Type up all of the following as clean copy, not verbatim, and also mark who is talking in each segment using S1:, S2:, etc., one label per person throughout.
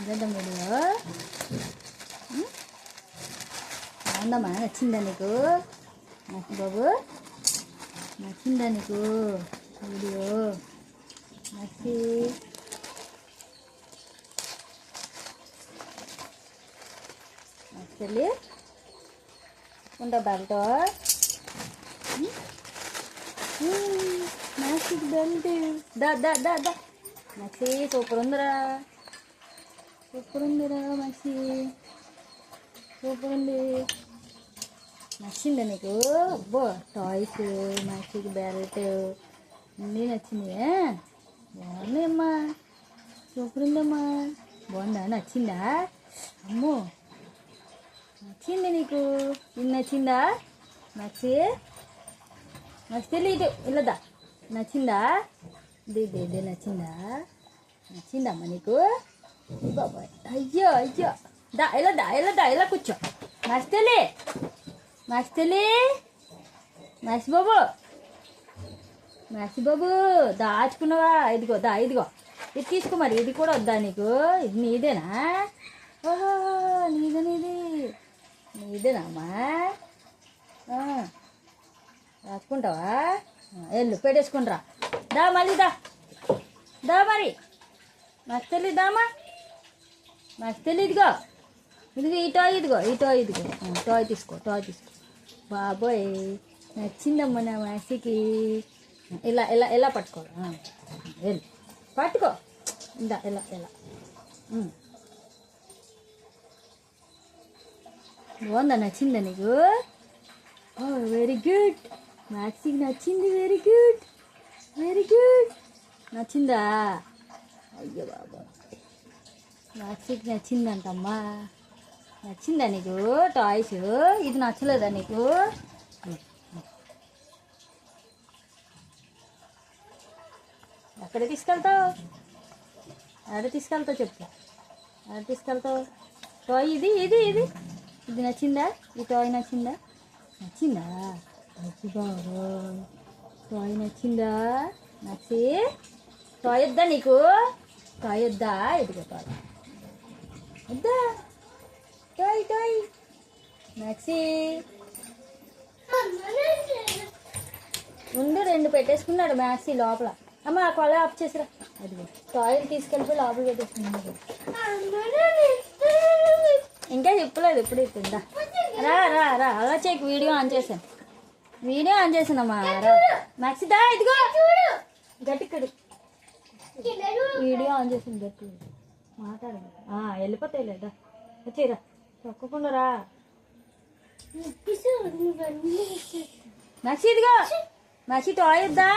S1: చేద్దాం వీడియో. బాగుందమ్మా? నచ్చిందా నీకు బాబు? నచ్చిందా నీకు వీడియో? నచ్చి నచ్చి ఉందా బెల్ట్? నచ్చి బెల్ట్ దా దా దా దా. నచ్చి సూపర్ ఉందిరా, సూపర్ ఉందిరా నచ్చి, సూపర్ ఉంది. నచ్చిందా నీకు? అబ్బో టాయ్స్, నచ్చికి బెల్ట్ అన్నీ నచ్చింది. బాగున్నాయమ్మా, సూపర్ ఉందమ్మా. బాగుందా? నచ్చిందా? అమ్మో నచ్చింది నీకు? ఇది నచ్చిందా? నచ్చితే ఇటు ఇల్లదా? నచ్చిందా? ఇది నచ్చిందా? నచ్చిందమ్మా నీకు? బాబాయ్ అయ్యో అయ్యో దా ఇలా కూర్చో. నచ్చితేలే నచ్చి బాబు దాచుకున్నావా? ఇదిగో ఇదిగో ఇది తీసుకో. మరి ఇది కూడా వద్దా నీకు? ఇది నీదేనా? ఓహో నీదేనామ్మా? రాసుకుంటావా? వెళ్ళు పెట్టేసుకుంటారా. దా మళ్ళీ దా మరి. నాకు తెలియదు దామా, నాకు తెలియదుగో. ఇదిగో ఈ టాయ్ టాయ్ తీసుకో. బాబోయ్ నచ్చిందమ్మా నా మాసికి. ఇలా పట్టుకోవాలి. వెళ్ళు పట్టుకో. ఇలా బాగుందా? నచ్చిందా నీకు? ఓ వెరీ గుడ్. మ్యాక్సీకి నచ్చింది. Very good. నచ్చిందా? అయ్యో బాబా, మ్యాక్సీకి నచ్చిందంటమ్మా. నచ్చిందా నీకు టాయ్స్? ఇది నచ్చలేదా నీకు? ఎక్కడ తీసుకెళ్తావు? చెప్పు. ఎక్కడ తీసుకెళ్తావు? టాయ్ ఇది నచ్చిందా? ఈ టాయ్ నచ్చిందా? అయ్యి బాబు టాయ్ నచ్చిందా? నచ్చి టాయ్ వద్దా నీకు? టాయ్ వద్దా? ఇదిగో టాయ్ వద్దా? టాయ్ నచ్చి ముందు 2 పెట్టేసుకున్నాడు మ్యాక్సీ లోపల. అమ్మ ఆ కొల ఆఫ్ చేసిరా. అదిగో టాయిల్ తీసుకెళ్ళిపోయి లోపల పెట్టేసుకున్నాడు. ఇంకా చెప్పలేదు, ఎప్పుడు ఇస్తుందా? రా అలా చేయకు. వీడియో ఆన్ చేశానమ్మా. మ్యాక్సీ దా ఇదిగో గట్టిక్కడు. వీడియో ఆన్ చేసింది గట్టి మాట్లాడ. వెళ్ళిపోతాయి లేదా? వచ్చేరా తొక్కకుండా రా. మ్యాక్సీ ఇదిగో. మ్యాక్సీ టాయ్ వద్దా?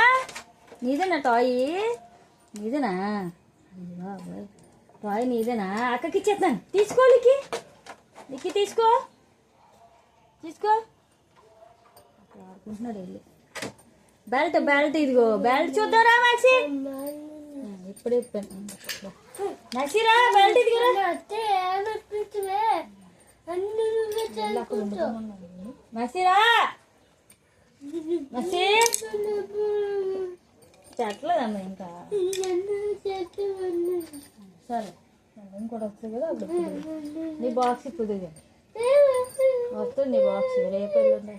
S1: నీదేనా టాయ్? నీదేనా? టాయ్ నీదేనా? అక్కకి ఇచ్చేస్తాను. తీసుకో. లిక్కి తీసుకో. ఆడుకుంటున్నాడు వెళ్ళి. బెల్ట్ ఇదిగో. బెల్ట్ చూద్దారా మ్యాక్సీ? ఇప్పుడే మ్యాక్సీ రా. బెల్ట్ ఇదిగోరా. మ్యాక్సీ రా. మ్యాక్సీ చెట్లేదమ్మా ఇంకా. సరే ఇంకోటి వస్తుంది కదా అప్పుడు. నీ బాక్స్ ఇప్పుడు వస్తుంది. నీ బాక్స్ రేపు వెళ్ళండి.